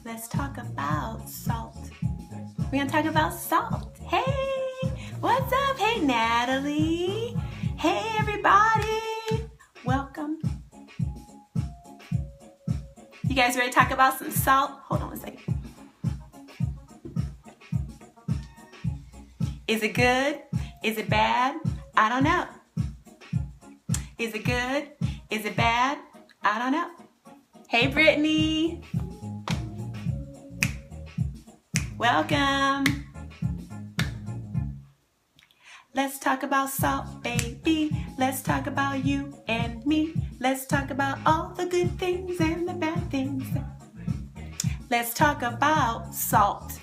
Let's talk about salt. We're gonna talk about salt. Hey, what's up? Hey, Natalie. Hey, everybody. Welcome. You guys ready to talk about some salt? Hold on a second. Is it good? Is it bad? I don't know. Is it good? Is it bad? I don't know. Hey, Brittany. Welcome. Let's talk about salt, baby. Let's talk about you and me. Let's talk about all the good things and the bad things. Let's talk about salt.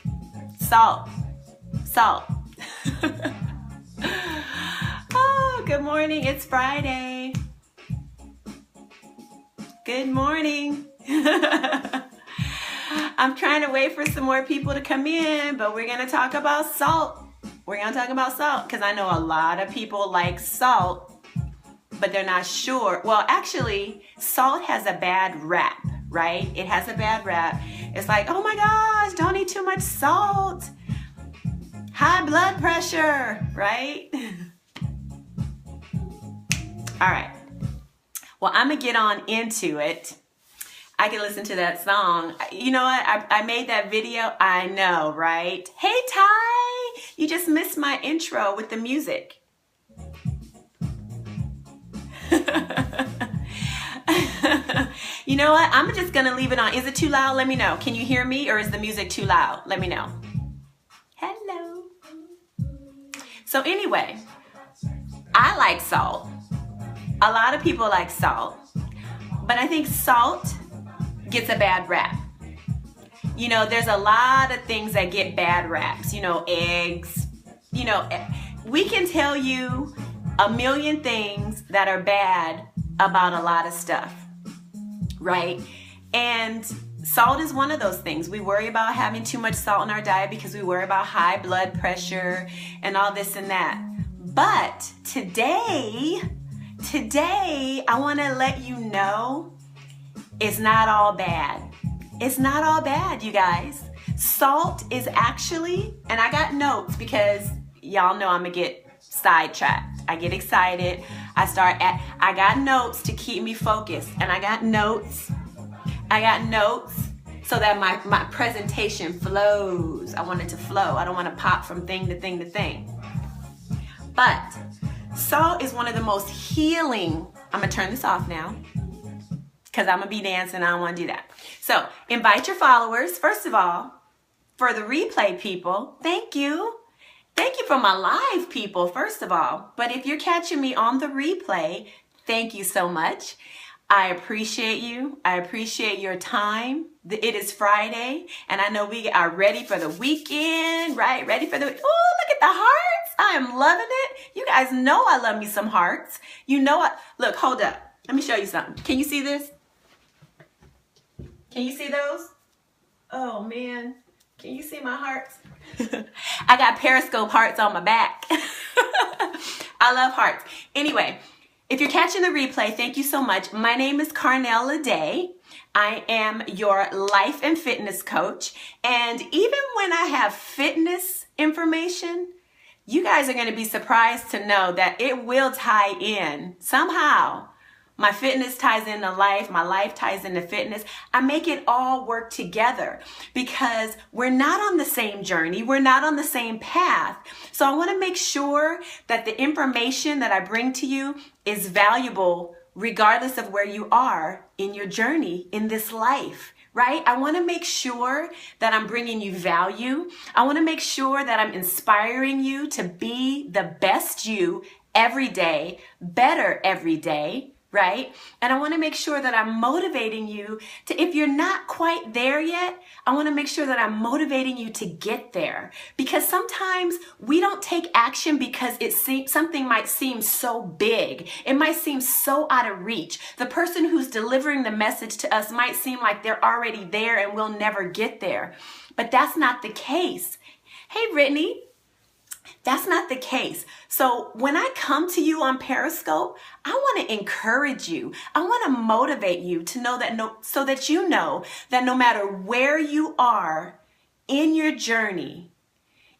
Salt. Salt. Oh, good morning. It's Friday. Good morning. I'm trying to wait for some more people to come in, but we're going to talk about salt. We're going to talk about salt because I know a lot of people like salt, but they're not sure. Well, actually, salt has a bad rap, right? It has a bad rap. It's like, oh my gosh, don't eat too much salt. High blood pressure, right? All right. Well, I'm going to get on into it. I can listen to that song. You know what? I made that video. I know, right? Hey, Ty, you just missed my intro with the music. You know what? I'm just going to leave it on. Is it too loud? Let me know. Can you hear me or is the music too loud? Let me know. Hello. So anyway, I like salt. A lot of people like salt, but I think salt gets a bad rap. You know, there's a lot of things that get bad raps, you know, eggs, you know, we can tell you a million things that are bad about a lot of stuff, right? And salt is one of those things. We worry about having too much salt in our diet because we worry about high blood pressure and all this and that. But today, I want to let you know it's not all bad. It's not all bad, you guys. Salt is actually, and I got notes because y'all know I'm going to get sidetracked. I get excited. I got notes to keep me focused. And I got notes so that my presentation flows. I want it to flow. I don't want to pop from thing to thing to thing. But salt is one of the most healing. I'm going to turn this off now because I'm going to be dancing. I don't want to do that. So invite your followers. First of all, for the replay people, thank you. Thank you for my live people, first of all. But if you're catching me on the replay, thank you so much. I appreciate you. I appreciate your time. It is Friday, and I know we are ready for the weekend, right? Ready for the, oh, look at the hearts. I am loving it. You guys know I love me some hearts. You know what? Look, hold up. Let me show you something. Can you see this? Can you see those? Oh, man. Can you see my hearts? I got Periscope hearts on my back. I love hearts. Anyway, if you're catching the replay, thank you so much. My name is Carnell Lede. I am your life and fitness coach. And even when I have fitness information, you guys are going to be surprised to know that it will tie in somehow. My fitness ties into life. My life ties into fitness. I make it all work together because we're not on the same journey. We're not on the same path. So I want to make sure that the information that I bring to you is valuable regardless of where you are in your journey in this life, right? I want to make sure that I'm bringing you value. I want to make sure that I'm inspiring you to be the best you every day, better every day. Right? And I want to make sure that I'm motivating you to, if you're not quite there yet, I want to make sure that I'm motivating you to get there. Because sometimes we don't take action because something might seem so big. It might seem so out of reach. The person who's delivering the message to us might seem like they're already there and we'll never get there. But that's not the case. Hey, Brittany. That's not the case. So when I come to you on Periscope, I want to encourage you. I want to motivate you to know that so that you know that no matter where you are in your journey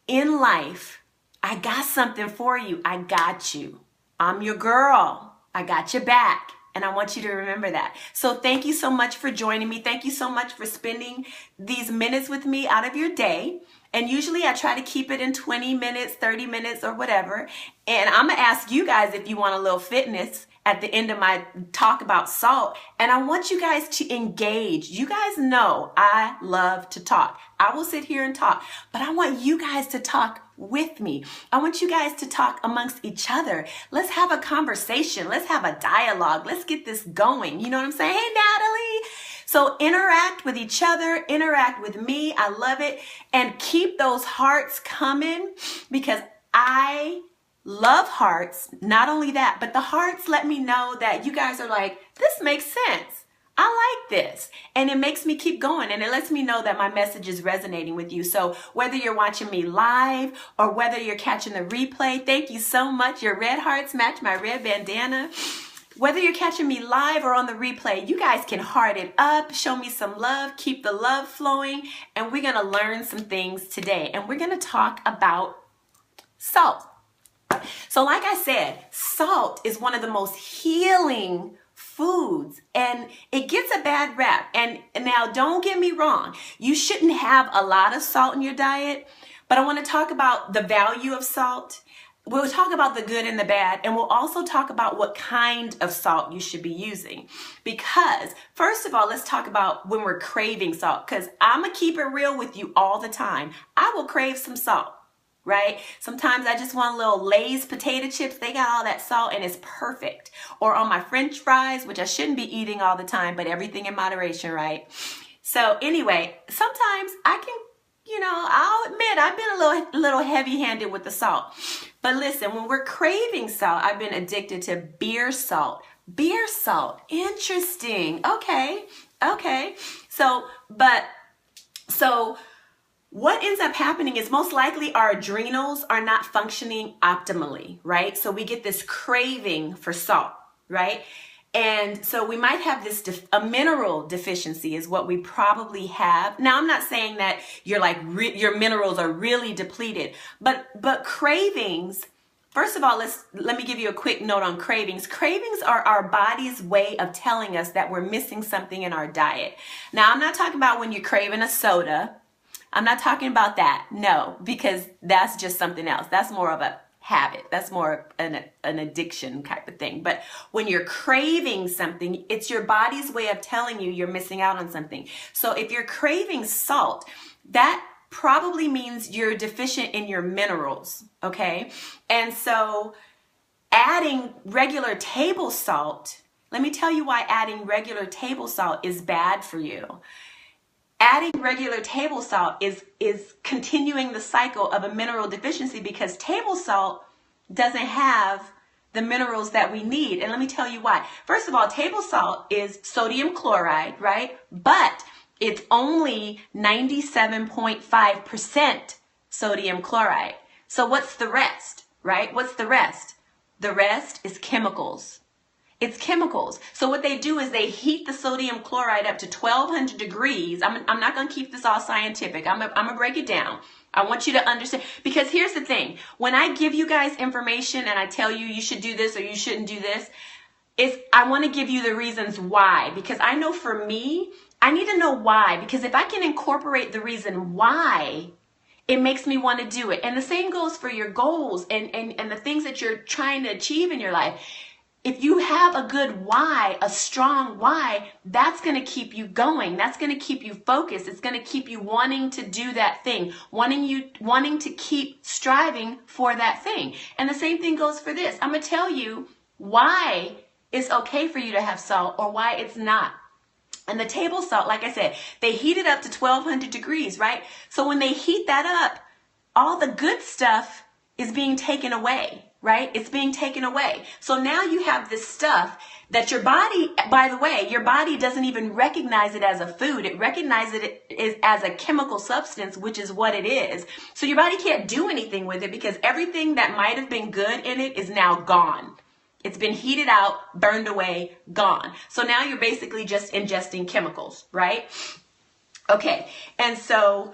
in life, I got something for you. I got you. I'm your girl. I got your back. And I want you to remember that. So thank you so much for joining me. Thank you so much for spending these minutes with me out of your day. And usually I try to keep it in 20 minutes, 30 minutes, or whatever. And I'm going to ask you guys if you want a little fitness at the end of my talk about salt. And I want you guys to engage. You guys know I love to talk. I will sit here and talk, but I want you guys to talk with me. I want you guys to talk amongst each other. Let's have a conversation. Let's have a dialogue. Let's get this going. You know what I'm saying? Hey, Natalie. So interact with each other, interact with me. I love it. And keep those hearts coming because I love hearts. Not only that, but the hearts let me know that you guys are like, this makes sense. I like this. And it makes me keep going. And it lets me know that my message is resonating with you. So whether you're watching me live or whether you're catching the replay, thank you so much. Your red hearts match my red bandana. Whether you're catching me live or on the replay, you guys can heart it up, show me some love, keep the love flowing, and we're going to learn some things today. And we're going to talk about salt. So like I said, salt is one of the most healing foods and it gets a bad rap. And now don't get me wrong, you shouldn't have a lot of salt in your diet, but I want to talk about the value of salt. We'll talk about the good and the bad, and we'll also talk about what kind of salt you should be using. Because, first of all, let's talk about when we're craving salt, because I'm going to keep it real with you all the time. I will crave some salt, right? Sometimes I just want a little Lay's potato chips. They got all that salt, and it's perfect. Or on my French fries, which I shouldn't be eating all the time, but everything in moderation, right? So anyway, sometimes I can, I'll admit I've been a little heavy-handed with the salt. But listen, when we're craving salt, I've been addicted to beer salt. Beer salt, interesting. Okay. So what ends up happening is most likely our adrenals are not functioning optimally, right? So we get this craving for salt, right? And so we might have a mineral deficiency is what we probably have. Now, I'm not saying that your minerals are really depleted, but cravings, first of all, let me give you a quick note on cravings. Cravings are our body's way of telling us that we're missing something in our diet. Now, I'm not talking about when you're craving a soda. I'm not talking about that. No, because that's just something else. That's more of a habit. That's more an addiction type of thing. But when you're craving something, it's your body's way of telling you you're missing out on something. So if you're craving salt, that probably means you're deficient in your minerals, okay? And so adding regular table salt, let me tell you why adding regular table salt is bad for you. Adding regular table salt is continuing the cycle of a mineral deficiency because table salt doesn't have the minerals that we need. And let me tell you why. First of all, table salt is sodium chloride, right? But it's only 97.5% sodium chloride. So what's the rest, right? What's the rest? The rest is chemicals. It's chemicals. So what they do is they heat the sodium chloride up to 1200 degrees. I'm not going to keep this all scientific. I'm going to break it down. I want you to understand, because here's the thing. When I give you guys information and I tell you should do this or you shouldn't do this, I want to give you the reasons why, because I know for me, I need to know why, because if I can incorporate the reason why, it makes me want to do it. And the same goes for your goals and the things that you're trying to achieve in your life. If you have a good why, a strong why, that's going to keep you going. That's going to keep you focused. It's going to keep you wanting to do that thing, wanting to keep striving for that thing. And the same thing goes for this. I'm going to tell you why it's okay for you to have salt or why it's not. And the table salt, like I said, they heat it up to 1200 degrees, right? So when they heat that up, all the good stuff is being taken away. Right? It's being taken away. So now you have this stuff that your body, by the way, your body doesn't even recognize it as a food. It recognizes it as a chemical substance, which is what it is. So your body can't do anything with it because everything that might have been good in it is now gone. It's been heated out, burned away, gone. So now you're basically just ingesting chemicals, right? Okay, and so,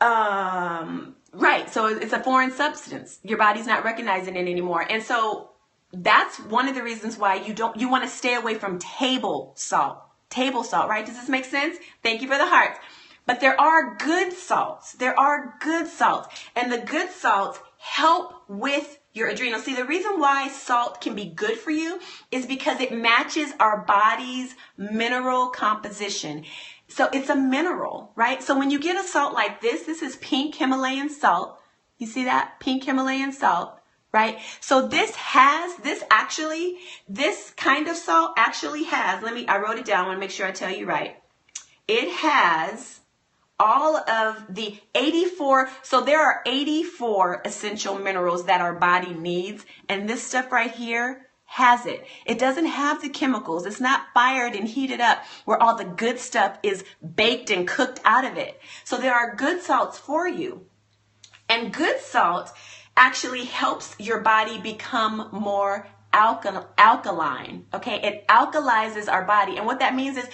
right, so it's a foreign substance. Your body's not recognizing it anymore. And so that's one of the reasons why you want to stay away from table salt. Table salt, right? Does this make sense? Thank you for the hearts. But there are good salts. There are good salts. And the good salts help with your adrenals. See, the reason why salt can be good for you is because it matches our body's mineral composition. So it's a mineral, right? So when you get a salt like this is pink Himalayan salt. You see that? Pink Himalayan salt, right? So this kind of salt actually has, I wrote it down. I want to make sure I tell you right. It has all of the 84, so there are 84 essential minerals that our body needs, and this stuff right here has it. It doesn't have the chemicals. It's not fired and heated up where all the good stuff is baked and cooked out of it. So there are good salts for you. And good salt actually helps your body become more alkaline. Okay, it alkalizes our body. And what that means is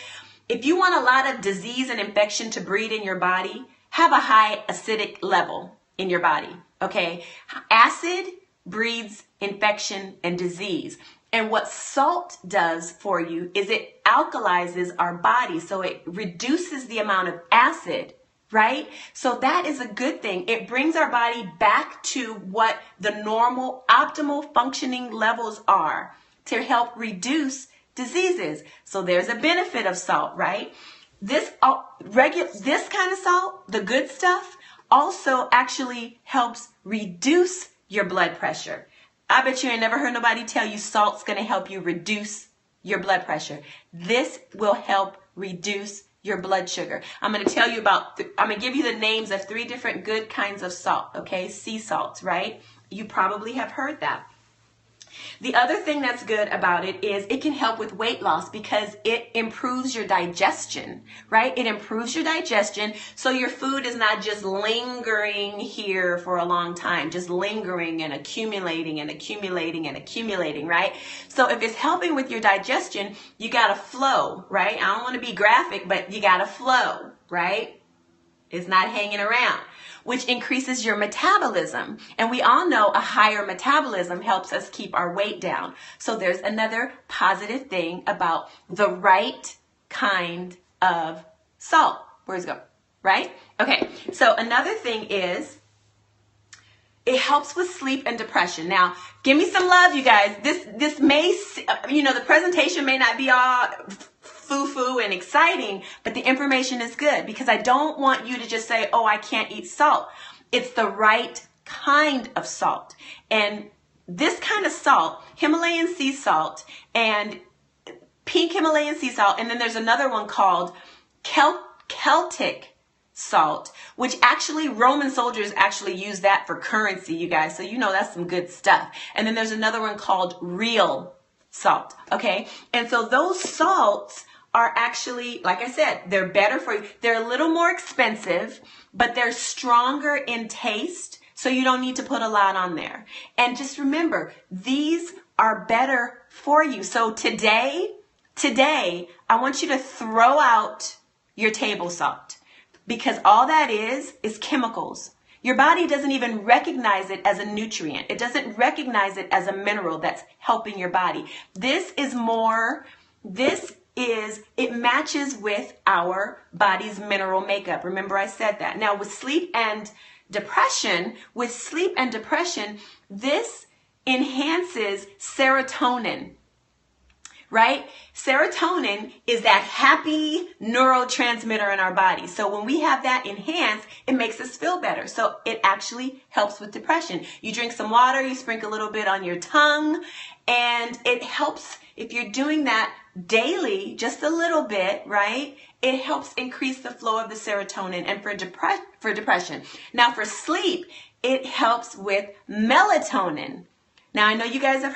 if you want a lot of disease and infection to breed in your body, have a high acidic level in your body. Okay, acid breeds infection and disease. And what salt does for you is it alkalizes our body. So it reduces the amount of acid, right? So that is a good thing. It brings our body back to what the normal optimal functioning levels are to help reduce diseases. So there's a benefit of salt, right? This kind of salt, the good stuff, also actually helps reduce your blood pressure. I bet you ain't never heard nobody tell you salt's going to help you reduce your blood pressure. This will help reduce your blood sugar. I'm going to tell you I'm going to give you the names of 3 different good kinds of salt, okay? Sea salts, right? You probably have heard that. The other thing that's good about it is it can help with weight loss because it improves your digestion, right? It improves your digestion so your food is not just lingering here for a long time, just lingering and accumulating and accumulating and accumulating, right? So if it's helping with your digestion, you got to flow, right? I don't want to be graphic, but you got to flow, right? It's not hanging around, which increases your metabolism. And we all know a higher metabolism helps us keep our weight down. So there's another positive thing about the right kind of salt. Where's it go? Right? Okay. So another thing is it helps with sleep and depression. Now, give me some love, you guys. This may, the presentation may not be all foo-foo and exciting, but the information is good because I don't want you to just say, oh, I can't eat salt. It's the right kind of salt. And this kind of salt, Himalayan sea salt and pink Himalayan sea salt, and then there's another one called Celtic salt, which actually Roman soldiers actually use that for currency, you guys. So that's some good stuff. And then there's another one called real salt, okay? And so those salts are actually, like I said, they're better for you. They're a little more expensive, but they're stronger in taste, so you don't need to put a lot on there. And just remember, these are better for you. So today, I want you to throw out your table salt because all that is chemicals. Your body doesn't even recognize it as a nutrient. It doesn't recognize it as a mineral that's helping your body. It matches with our body's mineral makeup. Remember I said that. Now with sleep and depression, this enhances serotonin, right? Serotonin is that happy neurotransmitter in our body. So when we have that enhanced, it makes us feel better. So it actually helps with depression. You drink some water, you sprinkle a little bit on your tongue, and it helps if you're doing that daily, just a little bit, right? It helps increase the flow of the serotonin and for depression. Now for sleep, it helps with melatonin. Now I know you guys have